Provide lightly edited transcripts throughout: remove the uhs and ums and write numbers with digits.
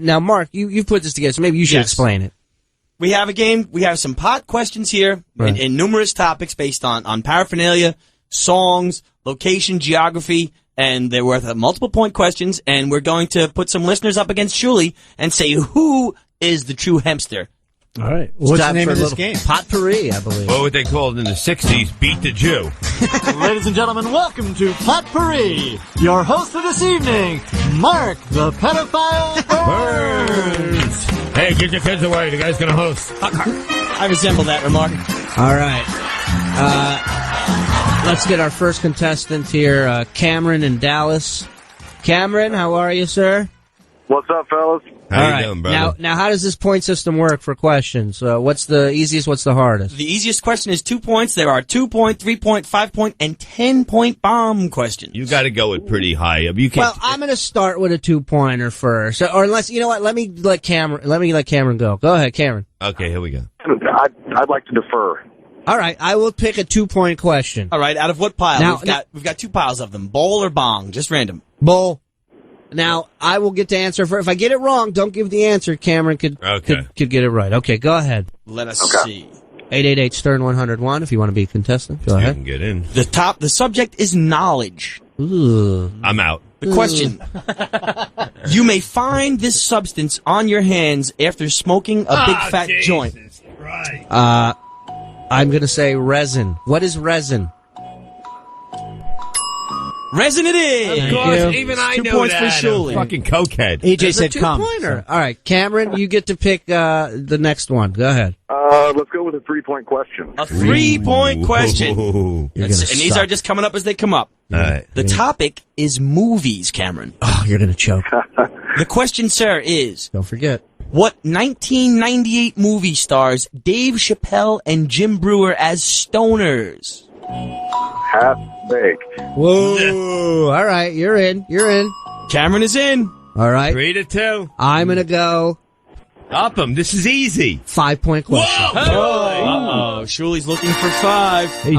Now, Mark, you've put this together, so maybe you should explain it. We have a game. We have some pot questions here in numerous topics based on paraphernalia, songs, location, geography, and they're worth multiple point questions. And we're going to put some listeners up against Shuli and say who is the true hempster. All right. What's the name of this game? Potpourri, I believe. What they called in the 60s, Beat the Jew. Ladies and gentlemen, welcome to Potpourri. Your host for this evening, Mark the Pedophile Burns. Hey, get your kids away. The guy's going to host. I resemble that remark. All right. Let's get our first contestant here, Cameron in Dallas. Cameron, how are you, sir? What's up, fellas? How you doing, brother? Now, how does this point system work for questions? What's the easiest, what's the hardest? The easiest question is 2 points. There are 2-point, 3-point, 5-point, and 10-point bomb questions. You got to go with pretty high. You can't. Well, I'm going to start with a 2-pointer first. Or unless, you know what, let me let Cameron go. Go ahead, Cameron. Okay, here we go. I'd like to defer. All right, I will pick a 2-point question. All right, out of what pile? Now, we've got 2 piles of them. Bowl or bong? Just random. Bowl. Now, I will get to answer for. If I get it wrong, don't give the answer. Cameron could get it right. Okay, go ahead. Let us see. 888-STERN-101 if you want to be a contestant. Go ahead. You can get in. The subject is knowledge. Ooh. I'm out. The question. You may find this substance on your hands after smoking a big fat joint. Right. I'm going to say resin. What is resin? Resin it is! Of course, even I 2 know points that. for Shuli. Fucking cokehead. EJ said come. Two-pointer. All right, Cameron, you get to pick the next one. Go ahead. Let's go with a 3-point question. A 3-point question. Ooh. You're And gonna these suck. are just coming up as they come up. All right. The topic is movies, Cameron. Oh, you're going to choke. The question, sir, is Don't forget. what 1998 movie stars Dave Chappelle and Jim Brewer as stoners? Half-baked. Whoa. All right, you're in. Cameron is in. All right. 3-2. I'm going to go Up him. This is easy. 5-point question. Uh-oh. Shuli's looking for 5. He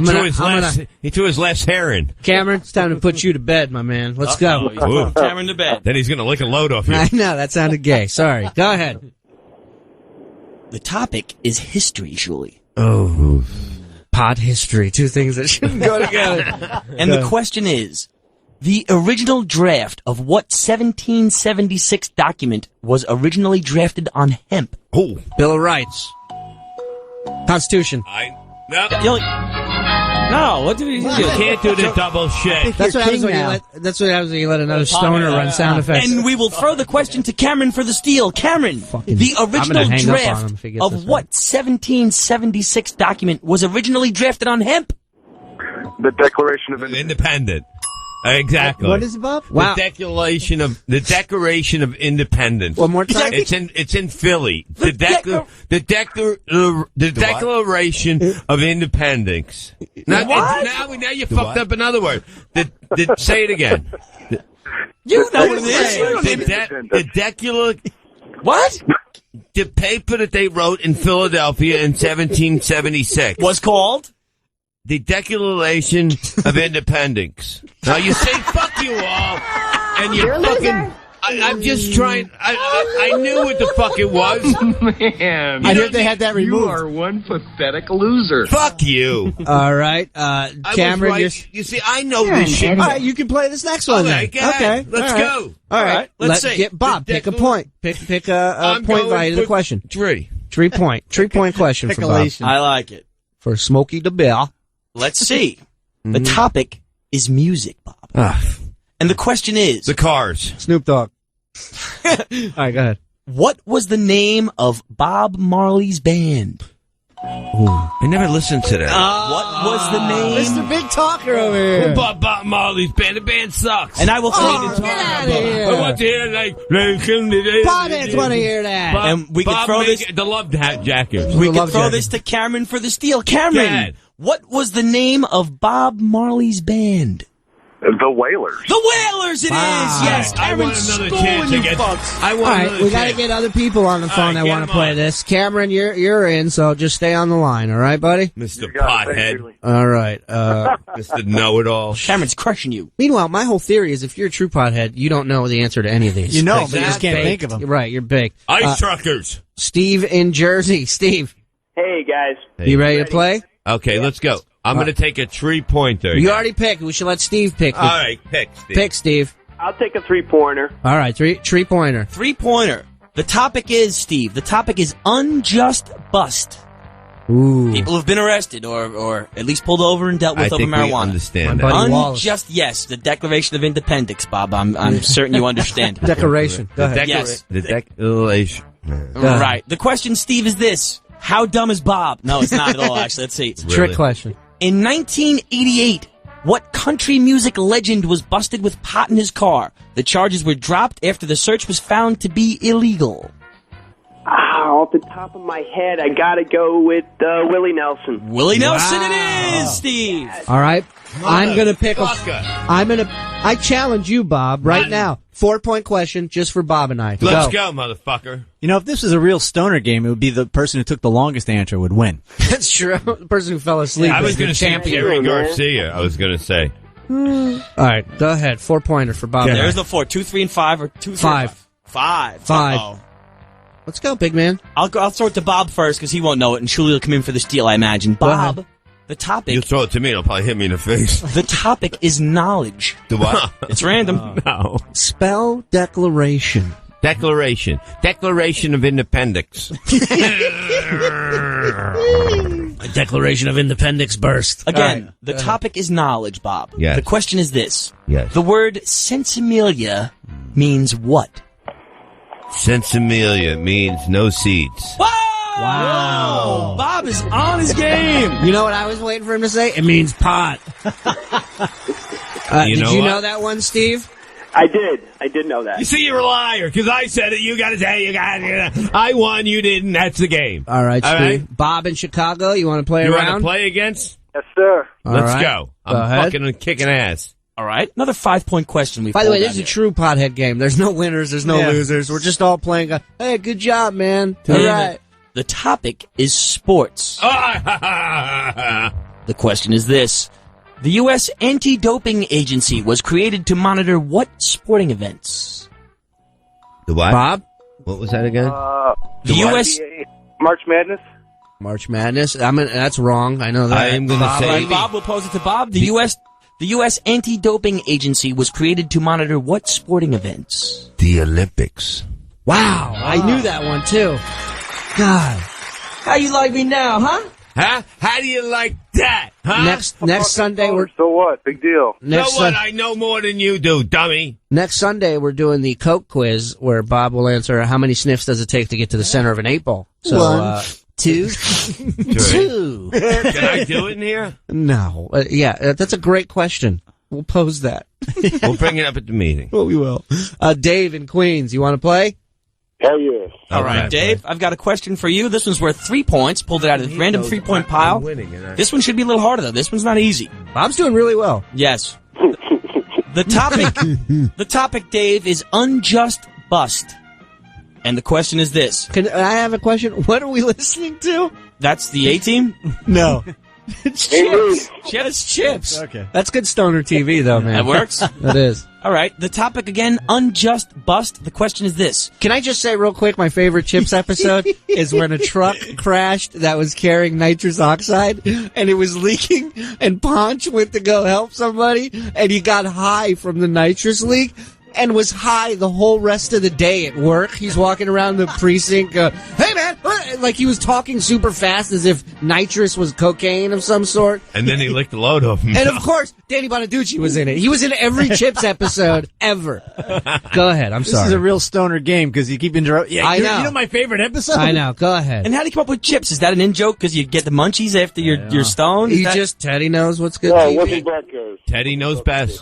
threw his last hair in. Cameron, it's time to put you to bed, my man. Let's go. Ooh. Cameron to bed. Then he's going to lick a load off you. I know, that sounded gay. Sorry. Go ahead. The topic is history, Shuli. Oh. Pot history. 2 things that shouldn't go together. And the question is, the original draft of what 1776 document was originally drafted on hemp? Oh. Bill of Rights. Constitution. No, what did he do? You can't do the double shit. That's what happens when you let another stoner run sound effects. And we will throw the question to Cameron for the steal. Cameron, the original draft of what 1776 document was originally drafted on hemp? The Declaration of Independent. Exactly. What is it, Bob? Wow. The Declaration of Independence. One more time. It's in Philly. The Declaration of Independence. Now you fucked up another word. Say it again. You know what it is. What? The paper that they wrote in Philadelphia in 1776 Was called? the Declaration of Independence. Now you say fuck you all, and you're fucking. I'm just trying. I knew what the fuck it was. Man, I heard they had that removed. You are one pathetic loser. Fuck you. All right, Cameron. You see, I know this shit. All right, you can play this next one. Okay, then. Okay, let's go. All right, let's see. Get Bob. Pick a point. Pick a point value to the question. 3. 3-point question for Bob. I like it. For Smokey the Bear. Let's see. The topic is music, Bob. And the question is... The Cars. Snoop Dogg. All right, go ahead. What was the name of Bob Marley's band? I never listened to that. What was the name? Mr. Big Talker over here. Bob Marley's band. The band sucks. And I will say get out of here. I want to hear Podheads want to hear that. And we can throw this... The Love Jackets. We can Love throw Jacket. this to Cameron for the steal. Cameron, Dad. what was the name of Bob Marley's band? The Whalers. The Whalers, it is. Yes, I want Cameron's another schooling chance you against. fucks. I All want right, another we got to chance. get other people on the phone that get want to 'em play on. this. Cameron, you're in, so just stay on the line, all right, buddy? Mr. You got it. Thanks, Pothead, Julie. All right. Mr. Know-it-all. Cameron's crushing you. Meanwhile, my whole theory is if you're a true pothead, you don't know the answer to any of these. You know, Because but you you're just can't baked. think of them. Right, you're big. Ice truckers. Steve in Jersey. Steve, Hey, guys. you ready to play? Okay, let's go. I'm going to take a 3-pointer. You already picked. We should let Steve pick. All right, pick, Steve. Pick, Steve. I'll take a 3-pointer. All right, three-pointer. 3-pointer. The topic is, Steve, the topic is unjust bust. Ooh. People have been arrested or at least pulled over and dealt I with over think we marijuana. understand My that. buddy Wallace. Unjust, yes, the Declaration of Independence, Bob. I'm certain you understand. Decoration. Go ahead. Yes. The declaration. Right. The question, Steve, is this. How dumb is Bob? No, it's not at all, actually. Let's see. Trick question. In 1988, what country music legend was busted with pot in his car? The charges were dropped after the search was found to be illegal. Off the top of my head, I gotta go with Willie Nelson. Willie Nelson it is, Steve. All right. I'm going to pick a... Motherfucker. I challenge you, Bob, right now. 4-point question just for Bob and I. Let's go, motherfucker. You know, if this was a real stoner game, it would be the person who took the longest answer would win. That's true. The person who fell asleep. I was is the going to say champion. Jerry Garcia. I was going to say. All right. Go ahead. 4-pointer for Bob. and I. There's the 4. 2, 3, and 5, or 2, 3, 5. 5. 5. Uh-oh. Let's go, big man. I'll throw it to Bob first because he won't know it, and Shuli will come in for the steal, I imagine. ahead. Bob, the topic. You throw it to me, it'll probably hit me in the face. The topic is knowledge. Do what? It's random. No. Spell declaration. Declaration. Declaration of Independence. A Declaration of Independence burst. Again, the topic is knowledge, Bob. Yes. The question is this. Yes. The word sensimilia means what? Sensimilia means no seeds. Wow! Bob is on his game. You know what I was waiting for him to say? It means pot. You did know you what? know that one, Steve? I did know that. You see, you're a liar, because I said it, you gotta say, I won, you didn't, that's the game. All right, All Steve. right. Bob in Chicago, you want to play You around? want to play against? Yes, sir. All Let's right. go. I'm ahead. fucking kicking ass. All right, another 5-point question. By the way, this is a true pothead game. There's no winners. There's no losers. We're just all playing. Hey, good job, man. All right. The topic is sports. The question is this. The U.S. Anti-Doping Agency was created to monitor what sporting events? The what? Bob? What was that again? The U.S. March Madness. March Madness. That's wrong. I know that. I am going to All say... right, Bob, we'll pose it to Bob. The U.S. Anti-Doping Agency was created to monitor what sporting events? The Olympics. Wow. I knew that one, too. God. How you like me now, huh? Huh? How do you like that? Huh? Next Sunday, we're... So what? Big deal. Next, So what? I know more than you do, dummy. next Sunday, we're doing the Coke quiz where Bob will answer how many sniffs does it take to get to the center of an 8-ball. So, 1, 2, 2. Can I do it in here? No. That's a great question. We'll pose that. We'll bring it up at the meeting. Well, we will. Dave in Queens, you want to play? Hell yeah. All right, Dave, I've got a question for you. This one's worth 3 points. Pulled it out of the random 3-point pile. This one should be a little harder, though. This one's not easy. Bob's doing really well. Yes. The topic, Dave, is unjust bust. And the question is this. Can I have a question? What are we listening to? That's the A-Team? No. It's chips. It's chips. Okay. That's good stoner TV, though, man. That works? That is. All right. The topic, again, unjust bust. The question is this. Can I just say real quick, my favorite Chips episode is when a truck crashed that was carrying nitrous oxide, and it was leaking, and Ponch went to go help somebody, and he got high from the nitrous leak, and was high the whole rest of the day at work. He's walking around the precinct, hey man, like he was talking super fast as if nitrous was cocaine of some sort. And then he licked a load of them. And of course, Danny Bonaducci was in it. He was in every Chips episode ever. Go ahead. I'm This sorry. is a real stoner game because you keep interrupting. Yeah, I know. You know my favorite episode? I know. Go ahead. And how do you come up with chips? Is that an in-joke because you get the munchies after you're stoned? He just, Teddy knows what's good. Yeah, TV. what's his back goes? Teddy knows best.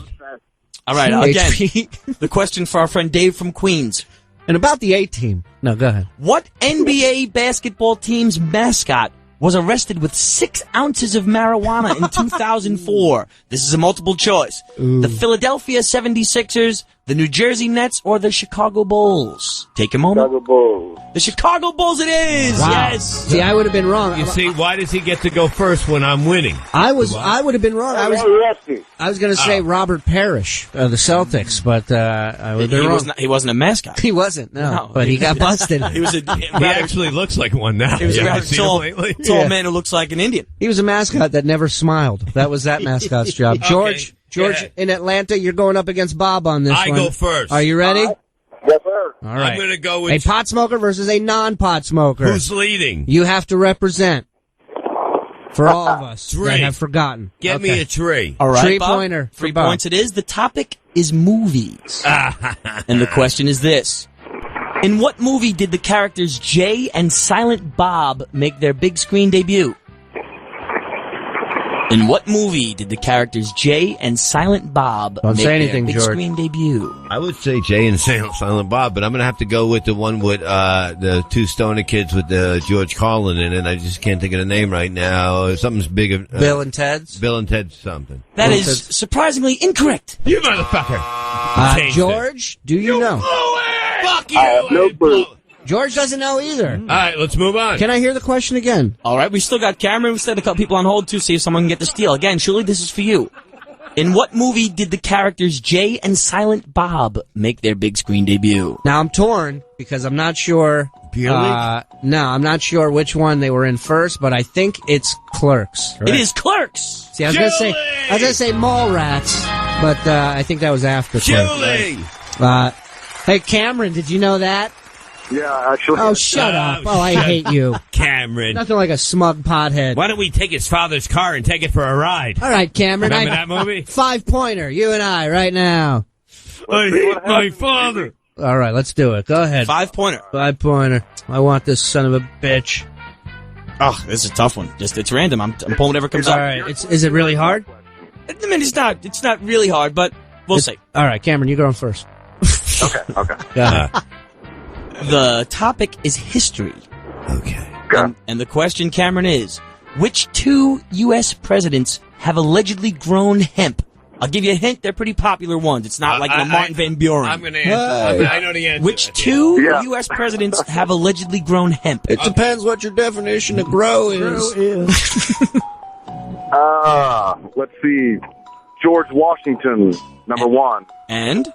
All right, again, HP. the question for our friend Dave from Queens. And about the A-Team. No, go ahead. What NBA basketball team's mascot was arrested with 6 ounces of marijuana in 2004? This is a multiple choice. The Philadelphia 76ers, the New Jersey Nets, or the Chicago Bulls? Take a moment. Chicago Bulls. The Chicago Bulls it is! Wow. Yes! See, I would have been wrong. You see, why does he get to go first when I'm winning? I would have been wrong. I was going to say Robert Parrish, the Celtics, but I would have been wrong. He wasn't a mascot. He wasn't, no. But he got busted. He was a He actually looks like one now. He was a Have you rather seen him tall lately? man who looks like an Indian. He was a mascot that never smiled. That was that mascot's job. George, Okay. in Atlanta, you're going up against Bob on this I one. go first. Are you ready? Yes, sir. All right. I'm going to go A with pot smoker versus a non-pot smoker. who's leading. You have to represent for all of us Three. that have forgotten. Get me a tree. All right, 3 Bob. pointer. 3 for Bob. points it is. The topic is movies. And the question is this. In what movie did the characters Jay and Silent Bob make their big screen debut? In what movie did the characters Jay and Silent Bob Don't make say anything, their big George. screen debut? I would say Jay and Silent Bob, but I'm going to have to go with the one with the 2 stoner kids with George Carlin in it. I just can't think of the name right now. Something's big. Bill and Ted's. Bill and Ted something. That is surprisingly incorrect. You motherfucker. Changed it. George, do you know? Fuck you. I have no clue. George doesn't know either. All right, let's move on. Can I hear the question again? All right, we still got Cameron. We still got a couple people on hold to see if someone can get the steal. Again, Shirley, this is for you. In what movie did the characters Jay and Silent Bob make their big screen debut? Now I'm torn because I'm not sure. Beer League? No, I'm not sure which one they were in first, but I think it's Clerks. It is Clerks. See, I was gonna say Mallrats, but I think that was after Julie. Clerks. Hey, Cameron, did you know that? Yeah, actually. Oh, shut up! Oh, I hate you. Cameron. Nothing like a smug pothead. Why don't we take his father's car and take it for a ride? All right, Cameron. Remember that movie? 5-pointer, you and I, right now. I hate my father. All right, let's do it. Go ahead. 5-pointer. 5-pointer. I want this son of a bitch. Oh, this is a tough one. It's random. I'm pulling whatever comes All up. right, is it really hard? I mean, it's not really hard, but we'll see. All right, Cameron, you go on first. Okay. Go ahead. The topic is history. Okay. And the question, Cameron, is, which 2 U.S. presidents have allegedly grown hemp? I'll give you a hint. They're pretty popular ones. It's not like Martin Van Buren. I'm going to answer. I know the answer. Which 2 U.S. presidents have allegedly grown hemp? It depends what your definition of grow is. Let's see. George Washington, number 1. And?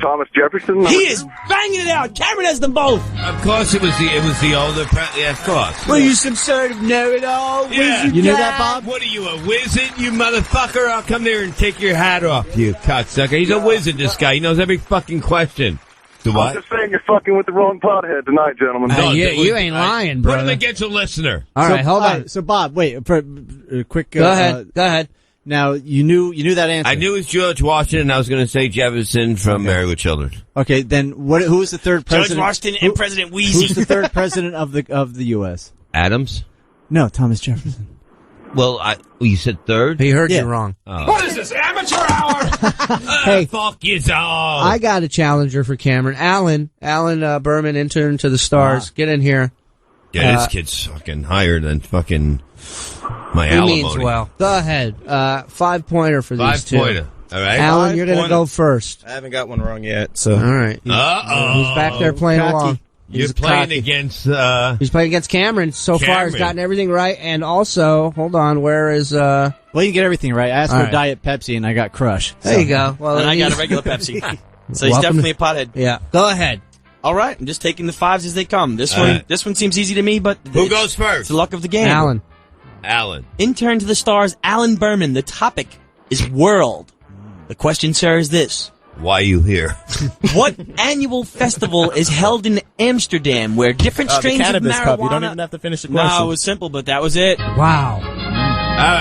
Thomas Jefferson, number He 2. is banging it out. Cameron has them both. Of course, it was the older. Yeah, of course. Well, you some sort of know-it-all. Yeah. You knew that, Bob? What are you, a wizard, you motherfucker? I'll come there and take your hat off, you cocksucker. He's a wizard, this guy. He knows every fucking question. Do I'm what? just saying you're fucking with the wrong pothead tonight, gentlemen. You ain't lying, Put him brother. against a listener. All right, hold on. So, Bob, wait, for a quick. Go ahead. Go ahead. Now, you knew that answer. I knew it was George Washington. I was going to say Jefferson from Married with Children. Okay, then who was the third president? George Washington and President Wheezy. Who's the third president of the U.S.? Adams? No, Thomas Jefferson. Well, you said third? He heard Yeah. you wrong. What is this, amateur hour? Hey, Fuck you all. I got a challenger for Cameron. Alan Berman, intern to the Stars. Get in here. Yeah, this kid's fucking higher than fucking my He alimony. means well. Go ahead. 5-pointer for these 5-pointer. two. All right. Alan, you're going to go first. I haven't got one wrong yet, so. All right. Uh-oh. He's back there playing Cocky. along. You're He's playing cocky. against, He's playing against Cameron. So far, Cameron. he's gotten everything right. And also, hold on, where is, Well, you get everything right. I asked All for right. Diet Pepsi, and I got Crush. there you go. Well, And I got a he's- regular Pepsi. So he's Welcome definitely a pothead. Yeah. Go ahead. All right, I'm just taking the 5s as they come. This All one, right. this one seems easy to me, but Who it's- goes It's first? the luck of the game. Alan. Alan. Intern to the Stars, Alan Berman. The topic is world. The question, sir, is this. Why are you here? What annual festival is held in Amsterdam where different The strains of cannabis marijuana... cup. You don't even have to finish the question. No, it was simple, but that was it. Wow. All right.